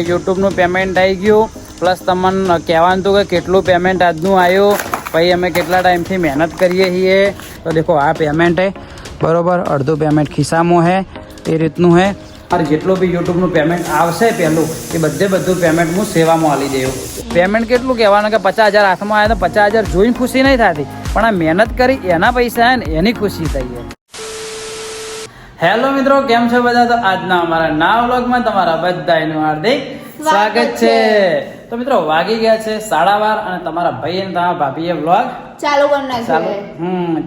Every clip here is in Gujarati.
યુટ્યુબનું પેમેન્ટ આવી ગયું, પ્લસ તમને કહેવાનું હતું કે કેટલું પેમેન્ટ આજનું આવ્યું, પછી અમે કેટલા ટાઈમથી મહેનત કરીએ છીએ. તો દેખો આ પેમેન્ટ હે બરાબર, અડધું પેમેન્ટ ખિસ્સામાં હે, એ રીતનું હે. और જેટલું બી યુટ્યુબનું પેમેન્ટ આવશે પહેલું એ બધું પેમેન્ટ હું સેવામાં આલી દેવું. પેમેન્ટ કેટલું કહેવાનું કે 50,000 હાથમાં આવ્યા તો 50,000 જોઈને ખુશી નહીં થતી, પણ આ મહેનત કરી એના પૈસા આવે ને એની ખુશી થઈ છે. હેલો મિત્રો, કેમ છો બધા? તો આજના અમારા નવા વ્લોગમાં તમારા બધાનું હાર્દિક સ્વાગત છે. તો મિત્રો વાગી ગયા છે 12:30 અને તમારા ભાઈ અને તમારા ભાભીએ વ્લોગ ચાલુ કરી નાખ્યો.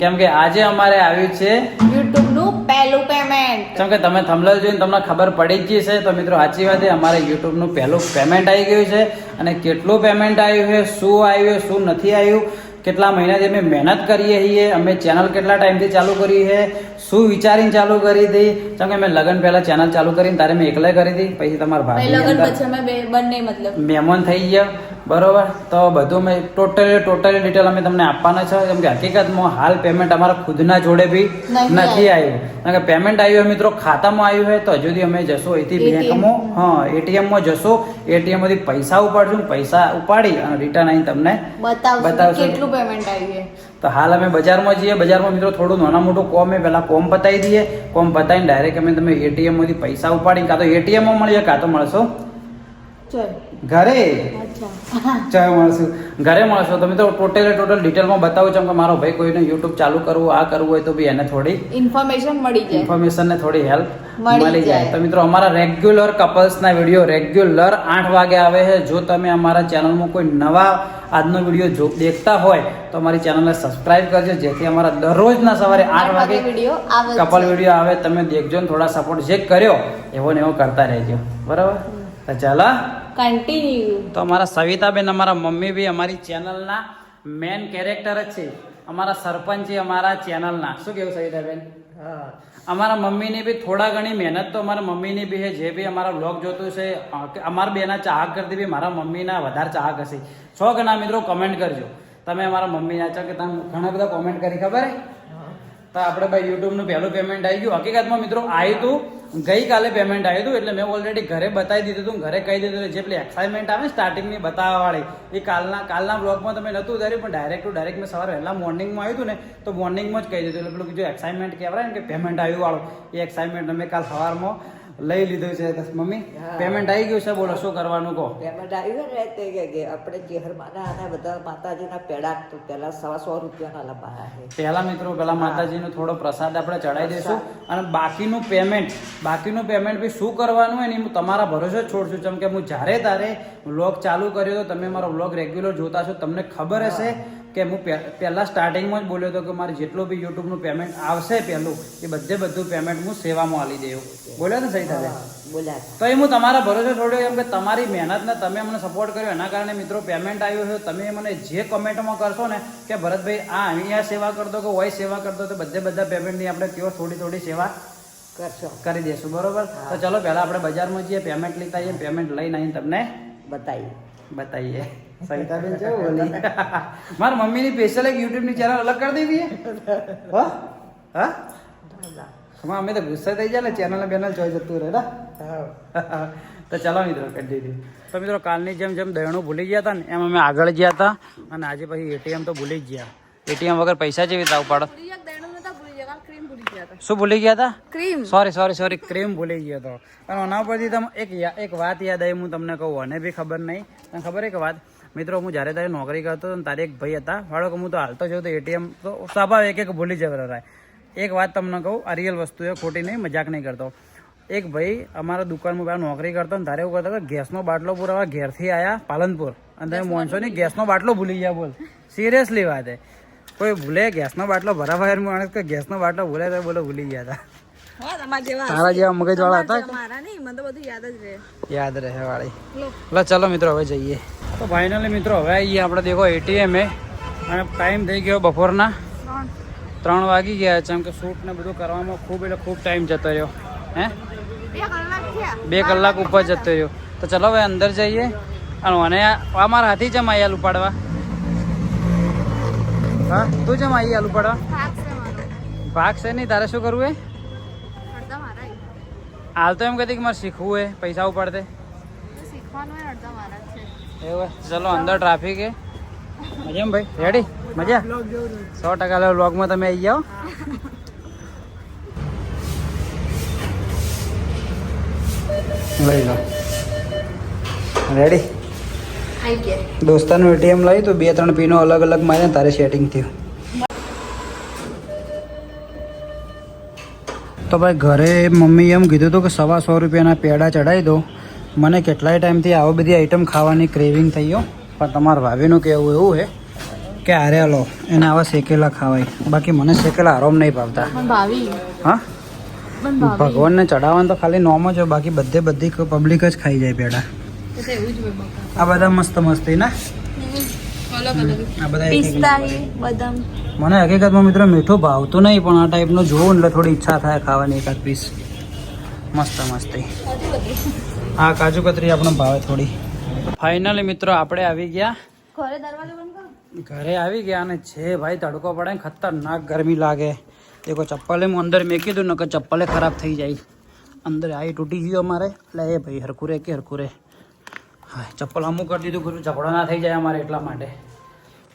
કેમ કે આજે અમારે આવ્યું છે YouTube નું પહેલું પેમેન્ટ. કેમ કે તમે થંબનેલ જોઈને તમને ખબર પડી જ ગઈ છે. તો મિત્રો સાચી વાત છે, અમારે YouTube નું પહેલું પેમેન્ટ આવી ગયું છે. અને કેટલું પેમેન્ટ આવ્યું છે, શું આવ્યું, શું નથી આવ્યું, કેટલા મહિનાથી અમે મહેનત કરીએ છીએ, અમે ચેનલ કેટલા ટાઈમથી ચાલુ કરી છે, શું વિચારીને ચાલુ કરી હતી. કેમ કે મેં લગ્ન પહેલા ચેનલ ચાલુ કરીને તારે મેં એકલા કરી હતી, પછી તમારા ભાઈ મહેમાન થઈ ગયા બરોબર. તો બધું મેં ટોટલી ડિટેલ અમે તમને આપવાના છે. કેમ કે હકીકતમાં હાલ પેમેન્ટ અમારા ખુદના જોડે બી નથી આવ્યું. કારણ કે પેમેન્ટ આવ્યું મિત્રો ખાતામાં આવ્યું હોય તો હજુ સુધી અમે જશો અહીંથી બેંકમાં, એટીએમમાં જશો, એટીએમ માંથી પૈસા ઉપાડશું, પૈસા ઉપાડી અને રિટર્ન આવીને તમને બતાવશું પેમેન્ટ આવી. તો હાલ અમે બજારમાં જઈએ. બજારમાં મિત્રો થોડું નાના મોટું કોમ પહેલા કોમ પતાવી દઈએ. કોમ પતાવીને ડાયરેક્ટ અમે તમે એટીએમ માંથી પૈસા ઉપાડી કાં તો એટીએમ માં મળીએ કાં તો મળશો ઘરે મળશું, ઘરે મળશો. તો મિત્રો ટોટલ ડિટેલમાં બતાવું છું કે મારો ભાઈ કોઈને યુટ્યુબ ચાલુ કરવું, આ કરવું હોય તો બી એને થોડી ઇન્ફોર્મેશન ને થોડી હેલ્પ મળી જાય. તો મિત્રો અમારા રેગ્યુલર કપલ્સના વિડીયો રેગ્યુલર 8 વાગે આવે છે. જો તમે અમારા ચેનલમાં કોઈ નવા આજનો વિડીયો દેખતા હોય તો અમારી ચેનલને સબસ્ક્રાઇબ કરજો, જેથી અમારા દરરોજના સવારે 8 વાગે કપલ વિડીયો આવે. તમે દેખજો ને થોડા સપોર્ટ જે કર્યો એવો ને એવો કરતા રહેજો બરાબર. તો ચાલો કન્ટિન્યુ. તો અમારા સવિતાબેન, અમારા મમ્મી બી અમારી ચેનલના મેન કેરેક્ટર જ છે, અમારા સરપંચ છે અમારા ચેનલના. શું કેવું સવિતાબેન? અમારા મમ્મીની બી થોડા ઘણી મહેનત તો અમારા મમ્મીની બી છે. જે બી અમારા વ્લોગ જોતું છે, અમારા બેના ચાહક કરતી બી મારા મમ્મીના વધારે ચાહક હશે. 100 ગણા મિત્રો કમેન્ટ કરજો તમે અમારા મમ્મીના. ચાહ કે તમે ઘણા બધા કોમેન્ટ કરી ખબર હે. તો આપણે ભાઈ યુટ્યુબનું પહેલું પેમેન્ટ આવી ગયું. હકીકતમાં મિત્રો આવ્યું હતું ગઈકાલે પેમેન્ટ આવ્યું હતું, એટલે મેં ઓલરેડી ઘરે બતાવી દીધું હતું, ઘરે કહી દીધું. જે પેલી એક્સાઇટમેન્ટ આવે સ્ટાર્ટિંગની બતાવવાવાળી એ કાલના બ્લોગમાં તમે નહોતું ઉતાર્યું, પણ ડાયરેક્ટ મેં સવારે વહેલા મોર્નિંગમાં આવ્યું હતું ને તો મોર્નિંગમાં જ કહી દીધું. એટલે પેલું જો એક્સાઇટમેન્ટ કહેવાય ને કે પેમેન્ટ આવ્યું વાળું, એ એક્સાઇટમેન્ટ અમે કાલ સવારમાં લઈ લીધું છે. મમ્મી પેમેન્ટ આવી ગયું છે, બોલો શું કરવાનું કહો? પેમેન્ટ આવ્યું ને તે આપણે જેહરમાના અને બધા માતાજીના પેડા તો પહેલા 100 રૂપિયાના લંબાયા છે. પહેલા મિત્રો પેલા માતાજીનો થોડો પ્રસાદ આપણે ચડાવી દઈશું, અને બાકીનું પેમેન્ટ બી શું કરવાનું હોય ને હું તમારા ભરોસે છોડશું. જેમ કે હું જ્યારે તારે વ્લોગ ચાલુ કર્યો તો તમે મારો વ્લોગ રેગ્યુલર જોતા છો, તમને ખબર હશે કે હું પહેલાં સ્ટાર્ટિંગમાં જ બોલ્યો હતો કે મારે જેટલું બી યુટ્યુબનું પેમેન્ટ આવશે પહેલું એ બધું પેમેન્ટ હું સેવામાં આલી દેવું. બોલ્યો ને સહી થાય બોલ્યા. તો એ હું તમારા ભરોસે છોડ્યો. કેમ કે તમારી મહેનતને તમે મને સપોર્ટ કર્યો એના કારણે મિત્રો પેમેન્ટ આવ્યું છે. તમે મને જે કમેન્ટમાં કરશો ને કે ભરતભાઈ આ અહીંયા સેવા કરતો કે હોય સેવા કરતો, તો બધા પેમેન્ટની આપણે કેવો થોડી સેવા કરી દઈશું બરોબર. તો ચલો પહેલા આપણે બજારમાં જઈએ, પેમેન્ટ લેતા આવીએ, પેમેન્ટ લઈને આવીને તમને બતાવીએ. સવિતાબેન છે બોલી મારા મમ્મીની સ્પેશિયલ એક યુટ્યુબની ચેનલ અલગ કરી દેવી હા અમે તો ગુસ્સા થઈ જાય ને ચેનલ બેનલ જોઈ જતું રહે ને. તો ચાલો મિત્રો કન્ટિન્યુ. તો મિત્રો કાલની જેમ દયણું ભૂલી ગયા હતા ને એમ અમે આગળ ગયા હતા, અને આજે પછી એટીએમ તો ભૂલી જ ગયા. એટીએમ વગર પૈસા જેવી રીતે ઉપાડો. શું ભૂલી ગયા હતા? ક્રીમ. સોરી ક્રીમ ભૂલી ગયો હતો. અને એના પરથી તમે એક વાત યાદ આવી, હું તમને કહું, અને બી ખબર નહીં. તને ખબર એક વાત મિત્રો, હું જ્યારે તારે નોકરી કરતો હતો તારે એક ભાઈ હતા વાળો કે હું તો હાલતો જોઉં તો એટીએમ તો સ્વાભાવિક એક ભૂલી જવાય. એક વાત તમને કહું, આ રિયલ વસ્તુ એ ખોટી નહીં, મજાક નહીં કરતો. એક ભાઈ અમારા દુકાનમાં પહેલાં નોકરી કરતો ને તારે એવું કરતો કે ગેસનો બાટલો પુરાવા ઘેરથી આવ્યા પાલનપુર, અને તમે માનશો નહીં ગેસનો બાટલો ભૂલી ગયા. બોલ સિરિયસલી વાત છે, કોઈ ભૂલે ગેસનો બાટલો ભરાવા માણસ કે ગેસનો બાટલો ભૂલે તો બોલો ભૂલી ગયા હતા. તારા જેવા મગજ વાળા હતા, યાદ રહે વાળી. ચલો મિત્રો હવે જઈએ. તો ફાઇનલી મિત્રો હવે આવીએ આપણે દેખો એટીએમ અને ટાઈમ થઈ ગયો બપોરના 3 વાગી ગયા છે. એમ કે શૂટ ને બધું કરવામાં ખૂબ ટાઈમ જતો રહ્યો. 2 કલાક ઉપર જતો રહ્યો. તો ચલો હવે અંદર જઈએ. અને અમારા હાથી જમ આવી આલુ પાડવા. હા તું જમ આવી આલુ પાડવા. ભાગ છે નહીં, તારે શું કરવું? હાલ તો એમ કહેતી કે મારે શીખવું હે પૈસા ઉપાડતે. એવું ચલો અંદર ટ્રાફિક હે મજા ભાઈ રેડી મજા 100% વ્લોગમાં તમે આવી જાઓ લઈ લો રેડી આઈ ગયા દોસ્તાનું એટીએમ લઈ તો 2-3 પીનો અલગ અલગ માર્યા તારે સેટિંગ થયું તો ભાઈ ઘરે મમ્મી એમ કીધું હતું કે 100 રૂપિયાના પેડા ચડાવી દો મને કેટલાય ટાઈમથી આવી બધી આઈટમ ખાવાની ક્રેવિંગ થઈ ગયો પણ તમારા ભાભીનું કહેવું એવું છે કે આરે લો એને આવા શેકેલા ખાવાય બાકી મને શેકેલા આરામ નહીં ભાવતા ભાવી હા ભગવાનને ચડાવવાનું તો ખાલી નોમ જ હોય બાકી બધી પબ્લિક જ ખાઈ જાય પેડા એવું જ હોય બકા આ બધા મસ્ત મસ્તી ના અલગ અલગ આ બધા પિસ્તા બદામ મને હકીકતમાં મિત્રો મીઠું ભાવતું નહીં પણ આ ટાઈપનું જોવું એટલે થોડી ઈચ્છા થાય ખાવાની એકાદ પીસ મસ્ત મસ્તી હા કાજુ કતરી આપણને ભાવે થોડી ફાઇનલી મિત્રો આપણે આવી ગયા ઘરે દરવાજો બંધ કરો ઘરે આવી ગયા અને છે ભાઈ તડકો પડે ને ખતરનાક ગરમી લાગે દેખો ચપ્પલે હું અંદર મેકી દઉં નકર ચપ્પલે ખરાબ થઈ જાય અંદર આવી તૂટી ગયો અમારે એટલે એ ભાઈ હરખુરે કે હરખુરે હા ચપ્પલ અમુક કરી દીધું ગુરુ ઝઘડો ના થઈ જાય અમારે એટલા માટે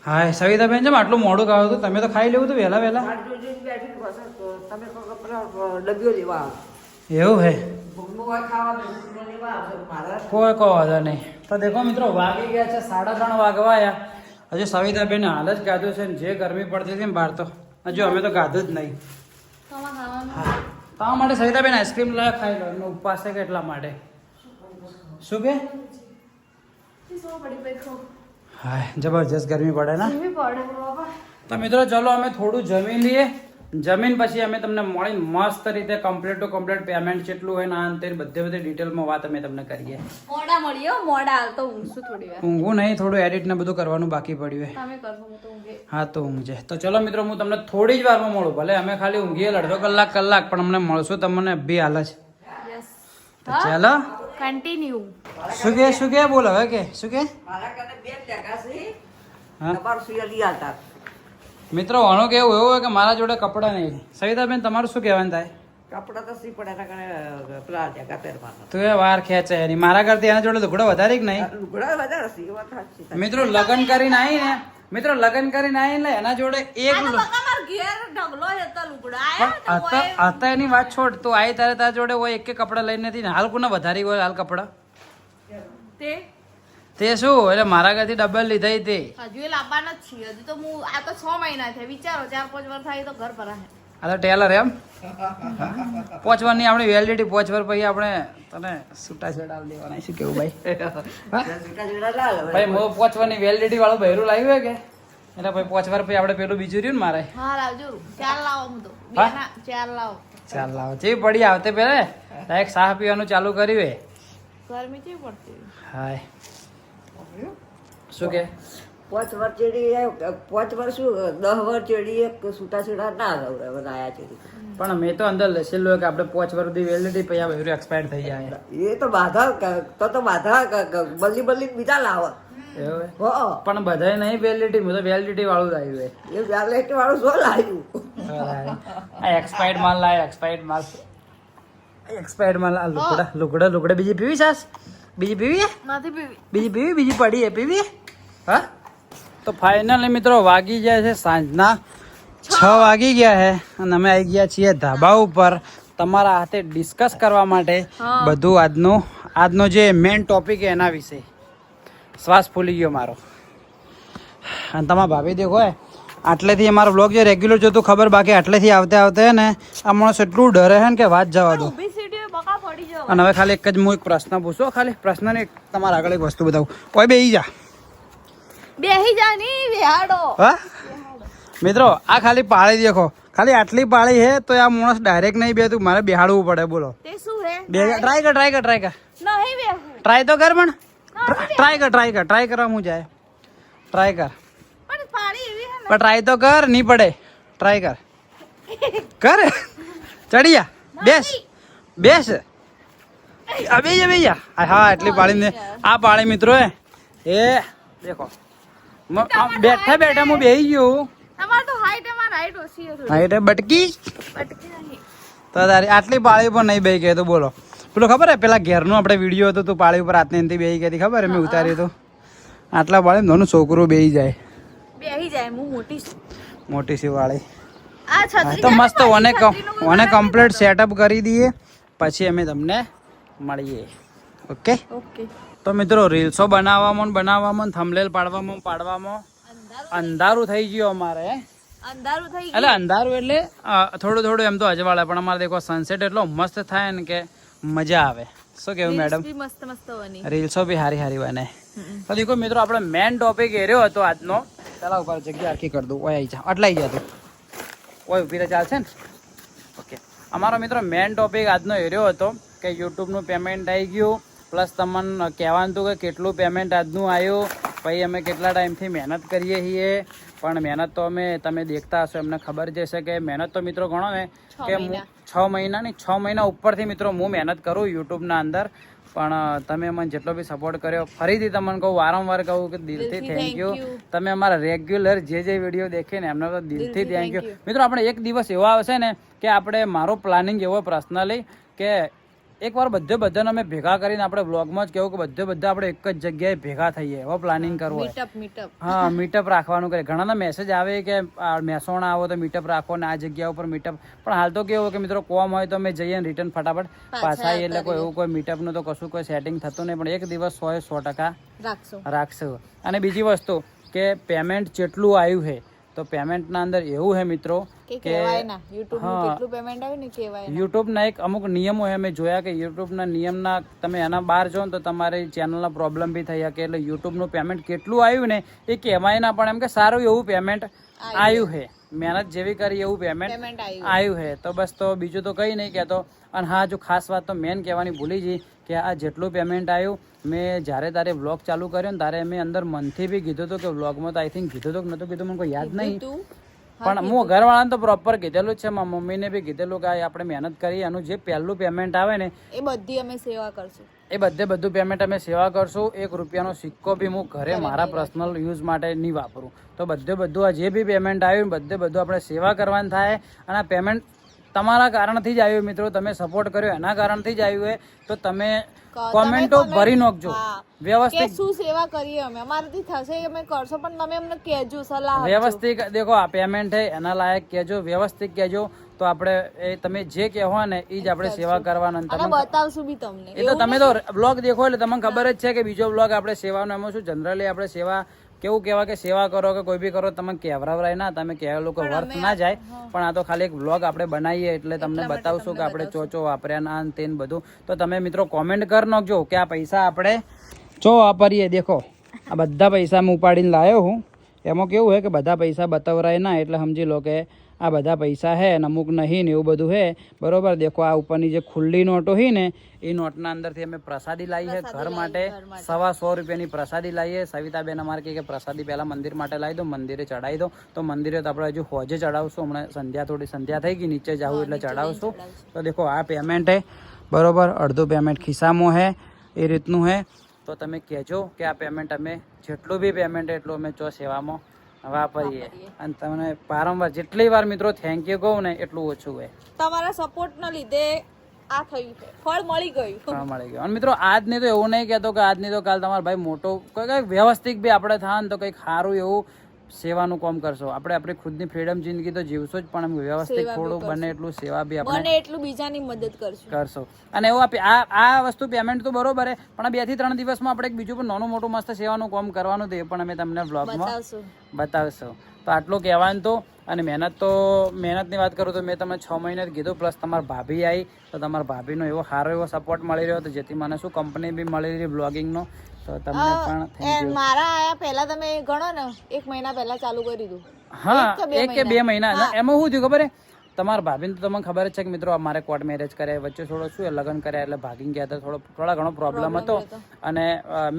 હા સવિતાબેન છે આટલું મોડું ખાવું હતું તમે તો ખાઈ લેવું હતું વહેલા વહેલા તમે ડબ્બીઓ લેવા આવો. એવું હે ભૂખનું હોય ખાવાનું લેવા આવજો મારા કોઈ વાંધો નહીં તો દેખો મિત્રો વાગી ગયા છે 3:30 વાગવા આવ્યા હજુ સવિતાબેન હાલ જ ગાધું છે ને જે ગરમી પડતી હતી ને બહાર તો હજુ અમે તો ગાધું જ નહીં હા તમારા માટે સવિતાબેન આઈસ્ક્રીમ લાવ્યા ખાઈ લો એમનો ઉપવાસ છે કે એટલા માટે શું કે હા જબરજસ્ત ગરમી પડે ને તો મિત્રો ચલો અમે થોડું જમી લઈએ જમીન પછી અમે તમને મળી મસ્ત રીતે કમ્પ્લીટ ટુ કમ્પ્લીટ પેમેન્ટ જેટલું હોય ને આ અંતે બધી ડિટેલમાં વાત અમે તમને કરીએ મોડા મળીએ મોડા હાલ તો ઊંઘશું થોડી વાર ઊંઘું નહીં થોડું એડિટ ને બધું કરવાનું બાકી પડ્યું તમે કરશો હું તો ઊંઘે હા તો ઊંઘજે તો ચલો મિત્રો હું તમને થોડી જ વારમાં મળું ભલે અમે ખાલી ઊંઘીએ અડધો કલાક પણ અમને મળશું તમને બી હાલ જ યસ તો ચાલો કન્ટિન્યુ શું કે બોલ હવે કે શું કે મારા કને બે ટકા છે હા તમારું સુયલી આતા મિત્રો આનું કેવું એવું હોય કે મારા જોડે કપડાં નહીં સવિતાબેન તમારું શું કહેવાનું થાય કપડા તો સી પડે એના કને પેલા ટકા પહેરવાના તું એ વાર ખેંચે એની મારા કરતી એના જોડે લુગડો વધારે કે નહીં લુગડા વધારે સી વાત સાચી મિત્રો લગ્ન કરીને આવી ને મિત્રો લગ્ન કરીને આવી ને એના જોડે એક તમાર ઘેર ઢગલો હતા લુગડા હતા એની વાત છોડ તું આવી તારે તારા જોડે હોય એક કપડા લઈને નથી ને હાલ કોને વધારી હોય હાલ કપડા તે શું એટલે મારા ઘરથી ડબલ લીધા તે હજુ એ લાવવાના જ છીએ હજુ તો હું આ તો 6 મહિના થયા વિચારો 4-5 વાર થાય તો ઘર ભરાય આ તો ટેલર એમ 5 વર્ષની આપણી વેલિડિટી 5 વર્ષ પછી આપણે તને છૂટા છેડા દેવાના શું કેવું ભાઈ જુટા જુટા લાલ ભાઈ હું 5 વર્ષની વેલિડિટી વાળું બહેરું લાવ્યું હે કે એટલે ભાઈ 5 વર્ષ પછી આપણે પેલું બીજું રહ્યું ને મારે હા લાવજો 4 લાવો હું તો હા? 4 લાવો ચાલ લાવો જેવી પડી આવતે પહેલે ડાયરેક્ટ સાહ પીવાનું ચાલુ કર્યું હે ગરમી કેવી પડતી હાય શું કે 5 વર્ષ ચેડી 5 વર્ષ શું 10 વર્ષ ચેડી એક છૂટા છેડા ના બનાયા ચેડી પણ મેં તો અંદર લખેલું હોય કે આપણે 5 વર્ષ સુધી વેલિડિટી પછી આ બહેરું એક્સપાયર થઈ જાય એ તો બાધા તો બાધા બદલી બીજા લાવો એવું હે? હો પણ બધાય નહીં વેલિડિટી હું તો વેલિડિટી વાળું જ આવ્યું હે એ વેલેટ વાળું શું લાવ્યું આ એક્સપાયર્ડ માલ લાય એક્સપાયર્ડ માલ આ લુગડા બીજી પીવી સાસ બીજી પીવી હે? નથી પીવી બીજી પડી હે પીવી હે? હા તો ફાઇનલી મિત્રો વાગી ગયા છે સાંજના 6 વાગી ગયા છે અને અમે આવી ગયા છીએ ધાબા ઉપર તમારા હાથે ડિસ્કસ કરવા માટે બધું આજનો જે મેઇન ટોપિક છે એના વિશે શ્વાસ ફૂલી ગયો મારો અને તમારા ભાભી દેખો આટલેથી અમારો બ્લોગ જે રેગ્યુલર જોતું ખબર બાકી આટલેથી આવતે ને આ માણસ એટલું ડરે છે ને કે વાત જવા દો ઊભી સીટી બકા પડી જાવ અને હવે ખાલી એક જ હું એક પ્રશ્ન પૂછો ખાલી પ્રશ્નની તમારા આગળ એક વસ્તુ બતાવું કોઈ બેહી જા બેહી જા ની બેહાડો હા મિત્રો આ ખાલી પાળી દેખો ખાલી આટલી પાળી હે તો આ માણસ ડાયરેક્ટ નહીં બેતું મારે બેહાડવું પડે બોલો તે શું હે ટ્રાય કર નહીં બેહું ટ્રાય તો કર પણ ટ્રાય કરવા હું જાય ટ્રાય કર પણ પાણી એવી હે ને પણ ટ્રાય તો કર નહીં પડે ટ્રાય કર ચડી જા બેસ બે જા હા એટલી પાળી ને આ પાળી મિત્રો એ દેખો બેઠા હું બેહી ગયો તમાર તો હાઈટ એમાં રાઈટ ઓછી હે થોડી હા એટલે બટકી બટકી નહીં તો તારી આટલી પાળી પણ નહીં બેહી ગઈ તો બોલો પેલું ખબર હે પેલા ઘેરનો આપણે વિડીયો હતો તું પાળી ઉપર હાથને એનથી બેહી ગઈ હતી ખબર હે મેં ઉતાર્યું હતું આટલા પાળે નાનું છોકરું બેહી જાય બેહી જાય હું મોટી છું મોટી સી વાળી આ છત્રી તો મસ્ત ઓને કમ્પ્લીટ સેટઅપ કરી દઈએ પછી અમે તમને મળીએ ઓકે ઓકે તો મિત્રો રીલ્સો બનાવવામાં થંબનેલ પાડવામાં અંધારું થઈ ગયું અમારે અંધારું થઈ એટલે અંધારું એટલે થોડું એમ તો અજવાળે પણ અમારે દેખો સનસેટ એટલો મસ્ત થાય ને કે મજા આવે શું કેવું મેડમ ગયું મસ્ત મસ્ત બની રીલ્સો બી હારી બને તો દેખો મિત્રો આપણો મેન ટોપિક એર્યો હતો આજનો ચાલો ઉપર જગ્યા આખી કરી દઉં ઓય આવી જા આટલા આવી જતું ઓય ઉભી રહે ચાલશે ને ઓકે અમારો મિત્રો મેન ટોપિક આજનો એર્યો હતો કે યુટ્યુબનું પેમેન્ટ આવી ગયું પ્લસ તમને કહેવાનું હતું કે કેટલું પેમેન્ટ આજનું આવ્યું પછી અમે કેટલા ટાઈમથી મહેનત કરીએ છીએ પણ મહેનત તો તમે દેખતા હશો એમને ખબર જ હશે કે મહેનત તો મિત્રો ગણો ને કે હું 6 મહિના ઉપરથી મિત્રો હું મહેનત કરું યુટ્યુબના અંદર પણ તમે મને જેટલો બી સપોર્ટ કર્યો ફરીથી તમને કહું વારંવાર કહું કે દિલથી થેન્ક યુ તમે અમારા રેગ્યુલર જે વિડીયો દેખે ને એમને તો દિલથી થેન્ક યુ મિત્રો આપણે એક દિવસ એવો આવશે ને કે આપણે મારો પ્લાનિંગ એવો પર્સનલી કે એકવાર બધાને અમે ભેગા કરીને આપણે બ્લોગમાં જ કહેવું કે બધા આપણે એક જ જગ્યાએ ભેગા થઈએ એવો પ્લાનિંગ કરવો હોય હા મીટઅપ રાખવાનું કરે ઘણાના મેસેજ આવે કે મહેસાણા આવો તો મીટઅપ રાખો ને આ જગ્યા ઉપર મીટઅપ પણ હાલ તો કેવું કે મિત્રો કોમ હોય તો અમે જઈએ રિટર્ન ફટાફટ પાછા આવીએ એટલે કોઈ એવું કોઈ મીટઅપનું તો કશું કોઈ સેટિંગ થતું નહીં પણ એક દિવસ 100% રાખશું અને બીજી વસ્તુ કે પેમેન્ટ જેટલું આવ્યું છે તો પેમેન્ટના અંદર એવું છે મિત્રો કે યુટ્યુબના એક અમુક નિયમો છે મેં જોયા કે યુટ્યુબના નિયમના તમે એના બહાર જો ને તો તમારી ચેનલના પ્રોબ્લેમ બી થઈ શકે એટલે યુટ્યુબનું પેમેન્ટ કેટલું આવ્યું ને એ કહેવાય ના પણ એમ કે સારું એવું પેમેન્ટ આવ્યું છે મહેનત જેવી કરી એવું પેમેન્ટ આવ્યું છે તો બસ તો બીજું તો કંઈ નહીં કહેતો અને હા જો ખાસ વાત તો મેન કહેવાની ભૂલી જઈ કે આ જેટલું પેમેન્ટ આવ્યું મેં જ્યારે તારે વ્લોગ ચાલુ કર્યો ને તારે મેં અંદર મનથી બી કીધું હતું કે વ્લોગમાં તો આઈ થિંક કીધું હતું કે નહોતું કીધું મને કોઈ યાદ નહીં પણ હું ઘરવાળાને તો પ્રોપર કીધેલું જ છે મારા મમ્મીને બી કીધેલું કે આપણે મહેનત કરી એનું જે પહેલું પેમેન્ટ આવે ને એ બધી અમે સેવા કરશું બધું પેમેન્ટ અમે સેવા કરશું 1 રૂપિયાનો સિક્કો બી હું ઘરે મારા પર્સનલ યુઝ માટે નહીં વાપરું તો બધું આ જે બી પેમેન્ટ આવ્યું બધું આપણે સેવા કરવાનું થાય અને આ પેમેન્ટ તમારા કારણથી જ આવ્યું મિત્રો તમે સપોર્ટ કર્યો એના કારણથી જ આવ્યું હોય તો તમે કોમેન્ટો ભરી નાખજો વ્યવસ્થિત શું સેવા કરીએ અમે અમારાથી થશે અમે કરશો પણ તમે અમને કહેજો સલાહ વ્યવસ્થિત દેખો આ પેમેન્ટ છે એના લાયક કહેજો વ્યવસ્થિત કહેજો તો આપણે એ તમે જે કહેવા ને એ જ આપણે સેવા કરવાના અને બતાવશું બી તમને એ તો તમે તો બ્લોગ દેખો એટલે તમને ખબર જ છે કે બીજો બ્લોગ આપણે સેવાનો એમાં શું જનરલી આપણે સેવા કેવું કહેવાય કે સેવા કરો કે કોઈ બી કરો તમે કહેવરાવરાય ના તમે કહેવા લોકો વર્થ ના જાય પણ આ તો ખાલી એક બ્લોગ આપણે બનાવીએ એટલે તમને બતાવશું કે આપણે ચોચો વાપર્યા ના તેન બધું તો તમે મિત્રો કોમેન્ટ કરી નાખજો કે આ પૈસા આપણે ચો વાપરીએ દેખો આ બધા પૈસા હું ઉપાડીને લાવ્યો હું એમાં કેવું હોય કે બધા પૈસા બતાવરાય ના એટલે સમજી લો કે આ બધા પૈસા હે ને અમુક નહીં ને એવું બધું હે બરોબર દેખો આ ઉપરની જે ખુલ્લી નોટો હોય ને એ નોટના અંદરથી અમે પ્રસાદી લાવી છે ઘર માટે 100 રૂપિયાની પ્રસાદી લાવીએ સવિતાબેન અમારે કે પ્રસાદી પહેલા મંદિર માટે લાવી દો મંદિરે ચડાવી દો તો મંદિરે તો આપણે હજુ હોજે ચડાવશું હમણાં થોડી સંધ્યા થઈ ગઈ નીચે જવું એટલે ચડાવશું તો દેખો આ પેમેન્ટ હે બરોબર અડધું પેમેન્ટ ખિસ્સામાં હે એ રીતનું હે તો તમે કહેજો કે આ પેમેન્ટ અમે જેટલું બી પેમેન્ટ એટલું અમે ચો સેવામાં વાપરીએ અને તમને વારંવાર જેટલી વાર મિત્રો થેન્ક યુ કહું ને એટલું ઓછું હોય તમારા સપોર્ટના લીધે આ થયું છે ફળ મળી ગયું અને મિત્રો આજની તો એવું નહીં કહેતો કે આજની તો કાલ તમારો ભાઈ મોટો કંઈક વ્યવસ્થિત બી આપણે થાય ને તો કંઈક સારું એવું સેવાનું કામ કરશો આપણે આપણી ખુદની ફ્રીડમ જિંદગી તો જીવશો જ પણ વ્યવસ્થિત થોડું બને એટલું સેવા બી આપણે એટલું બીજાની મદદ કરશો અને એવું આ વસ્તુ પેમેન્ટ તો બરોબર છે પણ 2 થી 3 દિવસમાં આપણે એક બીજું પણ નાનું મોટું મસ્ત સેવાનું કામ કરવાનું તો એ પણ અમે તમને બ્લોગમાં બતાવશો તો આટલું કહેવાનું તો અને મહેનતની વાત કરું તો મેં તમને 6 મહિને જ કીધું પ્લસ તમારા ભાભી આવી તો તમારા ભાભીનો એવો સારો એવો સપોર્ટ મળી રહ્યો તો જેથી મને શું કંપની બી મળી રહી બ્લોગિંગનો તો તમને પણ થેન્ક યુ મારા આયા પહેલા તમે ગણો ને 1 મહિના પહેલા ચાલુ કરી દીધું હા 1 કે 2 મહિના એમાં શું થયું ખબર હે તમારા ભાભીને તો તમને ખબર જ છે કે મિત્રો અમારે કોર્ટ મેરેજ કર્યા વચ્ચે થોડો શું લગ્ન કર્યા એટલે ભાગીને ગયા હતા થોડા ઘણો પ્રોબ્લેમ હતો અને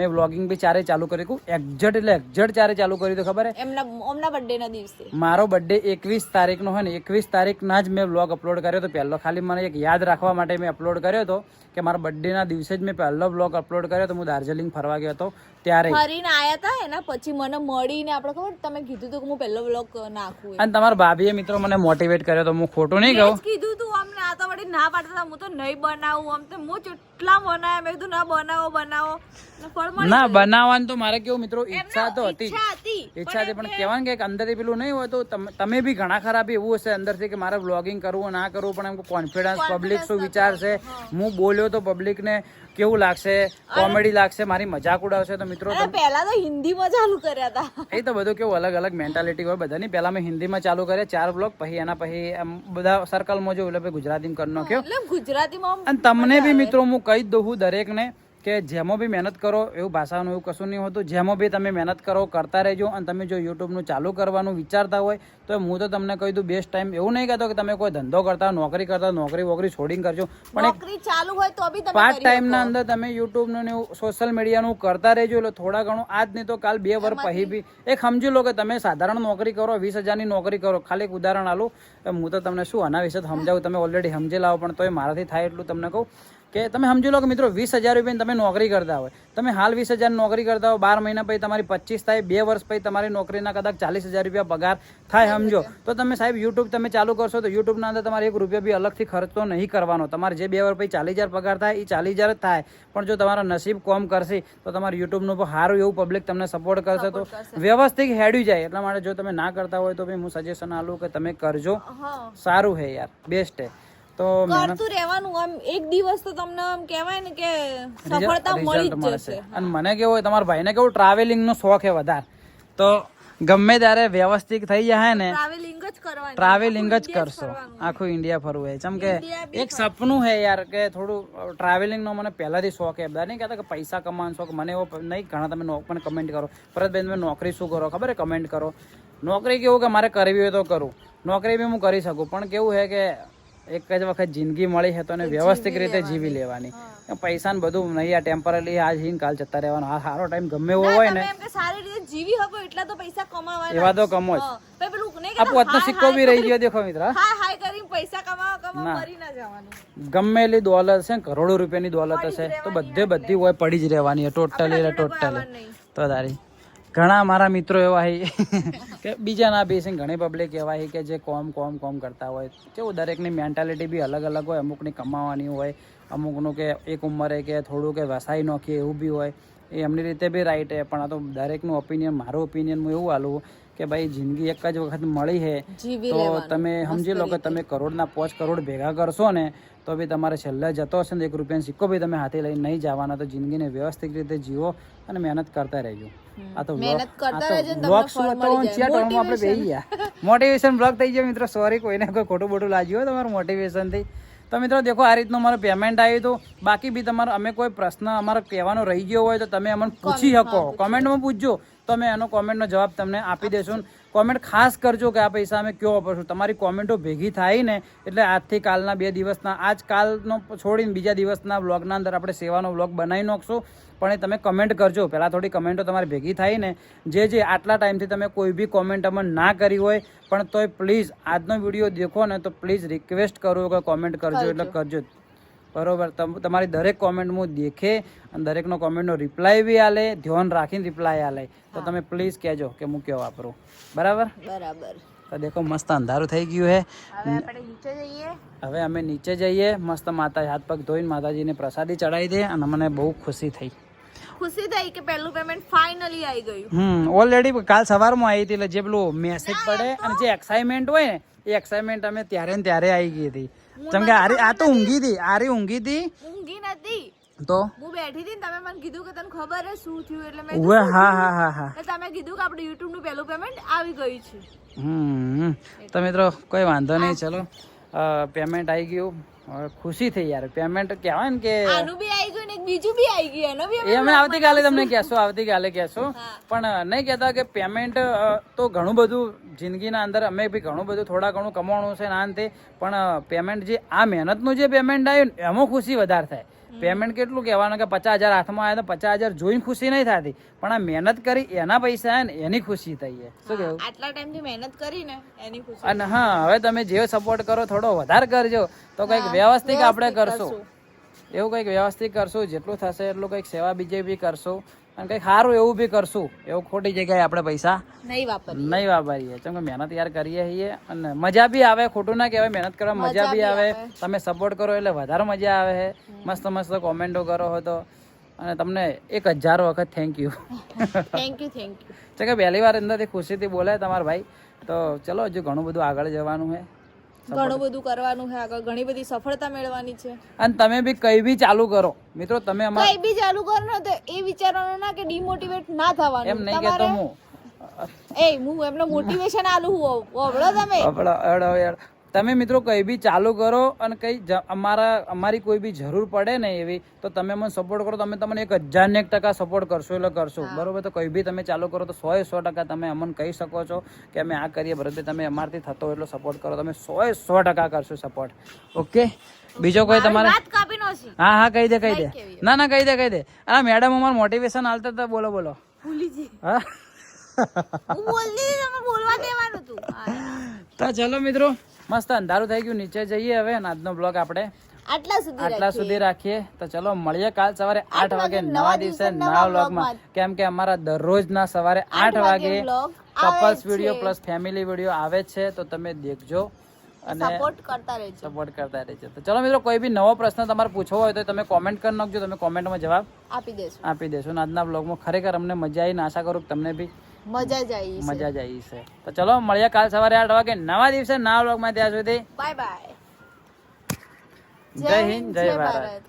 મેં વ્લોગિંગ બી ચારે ચાલુ કર્યું એક્ઝેક્ટ ચારે ચાલુ કર્યું તો ખબર હે એમના બર્થડેના દિવસે મારો બર્થડે 21 તારીખનો હોય ને 21 તારીખના જ મેં વ્લોગ અપલોડ કર્યો હતો પહેલો ખાલી મને એક યાદ રાખવા માટે મેં અપલોડ કર્યો હતો કે મારા બર્થડેના દિવસે જ મેં પહેલો વ્લોગ અપલોડ કર્યો હતો હું દાર્જિલિંગ ફરવા ગયો હતો ત્યારે ફરીને આયા હતા એના પછી મને મળીને આપણે ખબર તમે કીધું હતું કે હું પહેલો વ્લોગ નાખું અને તમારા ભાભીએ મિત્રો મને મોટિવેટ કર્યો તો હું ખોટું નહીં કહું કીધું તું અમને આ તો વળી ના પાડતા હતા, હું તો નહીં બનાવું આમ તો હું કેટલા બનાવ્યા, મેં કીધું ના બનાવો ને ફળ મળી ના ગયું. બનાવવાનું તો મારે કેવું મિત્રો ઈચ્છા તો હતી ઈચ્છા હતી ઈચ્છા હતી પણ કહેવાનું કે અંદરથી પેલું નહીં હોય તો તમે બી ઘણા ખરા બી એવું હશે અંદરથી કે મારે વ્લોગિંગ કરવું ના કરવું પણ એમ કોન્ફિડન્સ પબ્લિક શું વિચારશે, હું બોલ્યો તો પબ્લિક ને કેવું લાગશે, કોમેડી લાગશે, મારી મજાક ઉડાવશે. તો મિત્રો અરે પહેલા તો હિન્દીમાં ચાલુ કર્યા હતા. એ તો બધું કેવું અલગ અલગ મેન્ટાલિટી હોય બધાની. પહેલા મેં હિન્દીમાં ચાલુ કર્યા 4 બ્લોગ, પછી એના પછી એમ બધા સર્કલમાં જોયું એટલે પછી ગુજરાતીમાં કરી નાખ્યો. એટલે ગુજરાતીમાં અને તમને બી મિત્રો હું કહી જ દઉં દરેકને કે જેમાં બી મહેનત કરો એવું ભાષાનું એવું કશું નહીં હોતું. જેમાં બી તમે મહેનત કરો કરતા રહેજો. અને તમે જો યુટ્યુબનું ચાલુ કરવાનું વિચારતા હોય તો હું તો તમને કહી દઉં બેસ્ટ ટાઈમ એવું નહીં કહેતો કે તમે કોઈ ધંધો કરતા નોકરી કરતા નોકરી વોકરી છોડીને કરજો, પણ એક નોકરી ચાલુ હોય તો બી તમે પાર્ટ ટાઈમના અંદર તમે યુટ્યુબનું ને સોશિયલ મીડિયાનું કરતા રહેજો. એટલે થોડા ઘણું આજ નહીં તો કાલ 2 વર્ષ પછી બી એક સમજી લો કે તમે સાધારણ નોકરી કરો 20,000ની નોકરી કરો. ખાલી એક ઉદાહરણ આલું, હું તો તમને શું આના વિશે સમજાવું, તમે ઓલરેડી સમજી લાવો, પણ તોય મારાથી થાય એટલું તમને કહું કે તમે સમજી લો કે મિત્રો 20,000 રૂપિયાની તમે નોકરી કરતા હોય, તમે હાલ 20,000 નોકરી કરતા હોય, 12 મહિના પછી તમારી 25 થાય, 2 વર્ષ પછી તમારી નોકરીના કદાચ 40,000 રૂપિયા પગાર થાય સમજો, તો તમે સાહેબ યુટ્યુબ તમે ચાલુ કરશો તો યુટ્યુબના અંદર તમારે 1 રૂપિયા બી અલગથી ખર્ચો નહીં કરવાનો. તમારે જે 2 વર્ષ પછી 40,000 પગાર થાય એ 40,000 જ થાય. પણ જો તમારા નસીબ કોમ કરશે તો તમારું યુટ્યુબનું સારું એવું પબ્લિક તમને સપોર્ટ કરશે તો વ્યવસ્થિત હેડ્યું જાય. એટલા માટે જો તમે ના કરતા હોય તો ભાઈ હું સજેશન આલું કે તમે કરજો, સારું હે યાર, બેસ્ટ હે. તો કરતું રહેવાનું. આમ એક દિવસ તો તમને આમ કહેવાય ને કે સફળતા મળી જ જશે. અને મને કેવું હોય તમારા ભાઈને કેવું ટ્રાવેલિંગ નો શોખ હે વધારે, તો ગમે ત્યારે વ્યવસ્થિત થઈ જાય ને ટ્રાવેલિંગ જ કરવાની, ટ્રાવેલિંગ જ કરશો, આખું ઇન્ડિયા ફરવું હોય. જેમ કે એક સપનું હે યાર કે થોડું ટ્રાવેલિંગ નો મને પહેલાથી શોખ હે. બધા નહીં કહેતા કે પૈસા કમાવાનો શોખ, મને એવો નહીં. ઘણા તમે પણ કમેન્ટ કરો ભરતભાઈ તમે નોકરી શું કરો, ખબર હે કમેન્ટ કરો. નોકરી કેવું કે મારે કરવી હોય તો કરું, નોકરી બી હું કરી શકું, પણ કેવું હે કે એક જ વખત જિંદગી મળી છે તો એને વ્યવસ્થિત રીતે જીવી લેવાની. પૈસા ને બધું નહીં આ ટેમ્પરરી આજ હિન કાલ જતા રહેવાનો. આ સારો ટાઈમ ગમે એવો હોય ને એમ કે સારી રીતે જીવી શકો એટલા તો પૈસા કમાવાના. એવા તો કમો જ. ભાઈ પેલું નહીં આ પોતનો સિક્કો બી રહી ગયો દેખો મિત્ર. હાય કરીને પૈસા કમાવા મરી ના જવાનું. ગમે એટલી દોલત છે, કરોડો રૂપિયાની દોલત હશે તો બધી હોય પડી જ રહેવાની ટોટલી. તો તારી ઘણા મારા મિત્રો એવા કે બીજા ના બી છે, ઘણી પબ્લિક એવા કે જે કોમ કરતા હોય. કેવું દરેકની મેન્ટાલિટી બી અલગ અલગ હોય. અમુકની કમાવાની હોય, અમુકનું કે એક ઉંમરે કે થોડું કે વસાઈ નાખીએ એવું બી હોય. એ એમની રીતે બી રાઈટ હે. પણ આ તો દરેકનું ઓપિનિયન, મારું ઓપિનિયન હું એવું આલું કે ભાઈ જિંદગી એક જ વખત મળી છે તો તમે સમજી લો કે તમે કરોડના 5 કરોડ ભેગા કરશો ને તો બી તમારે છેલ્લે જતો હશે ને 1 રૂપિયાનો સિક્કો બી તમે હાથે લઈને નહીં જવાના. તો જિંદગીને વ્યવસ્થિત રીતે જીવો અને મહેનત કરતા રહેજો. આ તો બ્લોગ શું હતો આપણે બેસી ગયા, મોટિવેશન બ્લોગ થઈ ગયો મિત્રો. સોરી કોઈને કોઈ ખોટું બોટું લાગ્યું હોય તમારું મોટિવેશન થી. તો મિત્રો દેખો આ રીતનું મારું પેમેન્ટ આવ્યું હતું. બાકી બી તમારો અમે કોઈ પ્રશ્ન અમારો કહેવાનો રહી ગયો હોય તો તમે અમને પૂછી શકો, કોમેન્ટમાં પૂછજો તો અમે એનો કોમેન્ટનો જવાબ તમને આપી દેશું. કોમેન્ટ ખાસ કરજો કે આ પૈસા અમે કયો વાપરશું. તમારી કોમેન્ટો ભેગી થાય ને એટલે આજથી કાલના 2 દિવસના, આજકાલનો છોડીને બીજા દિવસના વ્લોગના અંદર આપણે સેવાનો વ્લોગ બનાવી નાખશું. પણ એ તમે કમેન્ટ કરજો. પહેલાં થોડી કમેન્ટો તમારી ભેગી થાય ને, જે આટલા ટાઈમથી તમે કોઈ બી કોમેન્ટ અમને ના કરી હોય પણ તોય પ્લીઝ આજનો વિડીયો દેખો ને તો પ્લીઝ રિક્વેસ્ટ કરું કે કોમેન્ટ કરજો એટલે કરજો, બરોબર. તમારી દરેક કોમેન્ટ હું દેખે અને દરેકનો કોમેન્ટનો રિપ્લાય બી આલે, ધ્યાન રાખીને રિપ્લાય આલે. તો તમે પ્લીઝ કહેજો કે હું કયો વાપરું, બરાબર. તો દેખો મસ્ત અંધારું થઈ ગયું છે. હવે અમે નીચે જઈએ, મસ્ત માતા હાથ પગ ધોઈને માતાજીને પ્રસાદી ચડાવી દે. અને મને બહુ ખુશી થઈ કે પહેલું પેમેન્ટ ફાઇનલી આવી ગયું. ઓલરેડી કાલ સવારમાં આવી હતી. એટલે જે પેલું મેસેજ પડે અને જે એક્સાઇટમેન્ટ હોય ને એ એક્સાઇટમેન્ટ અમે ત્યારે ને ત્યારે આવી ગઈ હતી. જેમ કે આ તો ઊંઘી હતી, ઊંઘી નથી તો હું બેઠી હતી ને તમે મને કીધું કે તને ખબર હે શું થયું એટલે મેં હા તમે કીધું કે આપણે YouTube નું પહેલું પેમેન્ટ આવી ગયું છે. તો મિત્રો કોઈ વાંધો નહીં, ચલો પેમેન્ટ આવી ગયું. ખુશી થઈ યાર. પેમેન્ટ કહેવાય ને કે આનું બી આવી ગયું ને એક બીજું બી આવી ગયું. એનો બી એ અમે આવતીકાલે તમને કહેશું. પણ નહીં કહેતા કે પેમેન્ટ તો ઘણું બધું જિંદગીના અંદર અમે બી ઘણું બધું થોડા ઘણું કમાવાનું છે ના અંતે. પણ પેમેન્ટ જે આ મહેનતનું જે પેમેન્ટ આવ્યું ને એમાં ખુશી વધારે થાય. પેમેન્ટ કેટલું કહેવાનું કે 50,000 હાથમાં આવ્યા તો 50,000 જોઈને ખુશી નહીં થતી, પણ આ મહેનત કરી એના પૈસા આવે ને એની ખુશી થઈ છે. શું કેવું? આટલા ટાઈમથી મહેનત કરી ને એની ખુશી. અને હા, હવે તમે જે સપોર્ટ કરો થોડો વધારે કરજો તો કંઈક વ્યવસ્થિત આપણે કરશું. એવું કંઈક વ્યવસ્થિત કરશું, જેટલું થશે એટલું કંઈક સેવા બીજે બી કરશું. અને કંઈક સારું એવું બી કરશું. એવું ખોટી જગ્યાએ આપણે પૈસા નહીં વાપર નહીં વાપરીએ. કેમ કે મહેનત યાર કરીએ છીએ અને મજા બી આવે. ખોટું ના કહેવાય, મહેનત કરવા મજા બી આવે. તમે સપોર્ટ કરો એટલે વધારે મજા આવે છે. મસ્ત મસ્ત કોમેન્ટો કરો હો તો, અને તમને 1000 વખત થેન્ક યુ. થેન્ક યુ છે કે પહેલી વાર અંદરથી ખુશીથી બોલાય તમારા ભાઈ. તો ચલો હજુ ઘણું બધું આગળ જવાનું છે, ઘણું બધું કરવાનું છે આગળ, ઘણી બધી સફળતા મેળવવાની છે. અને તમે બી કઈ બી ચાલુ કરો મિત્રો. તમે અમારા કઈ બી ચાલુ કરો તો એ વિચારવાનું ના કે ડિમોટિવેટ ના થવાનું. એમ નહીં કહેતો હું. હું એમને મોટિવેશન આલું હું ઓબળો તમે. તમે મિત્રો કઈ બી ચાલુ કરો અને કઈ અમારી કોઈ બી જરૂર પડે ને એવી, તો તમે મને સપોર્ટ કરો. તમે તમને 1001% સપોર્ટ કરશો એટલે કરશો, બરોબર? તો કઈ બી તમે ચાલુ કરો તો 100% તમે અમને કહી શકો છો કે અમે આ કરીએ. ભરતભાઈ તમે અમારથી થતો એટલો સપોર્ટ કરો. તમે 100% કરશો સપોર્ટ. ઓકે, બીજો કોઈ તમારે? વાત કાપી નો છે. હા કહી દે ના કહી દે. આ મેડમ અમાર મોટિવેશન આલતા હતા. બોલો ભૂલી જી. હા હું બોલતી હતી, તમે બોલવા દેવાનું હતું. તો ચલો મિત્રો, મસ્ત અંધારું થઈ ગયું, નીચે જઈએ હવે. આજનો બ્લોગ આપણે આટલા સુધી રાખીએ. તો ચલો મળીએ કાલ સવારે 8 વાગે નવા દિવસે નવા વ્લોગમાં. કેમ કે અમારા દરરોજના સવારે 8 વાગે couples video plus family video આવે છે, તો તમે દેખજો અને સપોર્ટ કરતા રહેજો. તો ચલો મિત્રો, કોઈ બી નવો પ્રશ્ન તમારે પૂછવો હોય તો તમે કોમેન્ટ કરી નાખજો. તમે કોમેન્ટમાં જવાબ આપી દેશો. અને આજના બ્લોગમાં ખરેખર અમને મજા આવી ને આશા કરું કે તમને બી મજા જ આવી છે. તો ચલો મળીએ કાલ સવારે 8 વાગે નવા દિવસે નવા વ્લોગમાં. ત્યાં સુધી બાય બાય. જય હિન્દ, જય ભારત.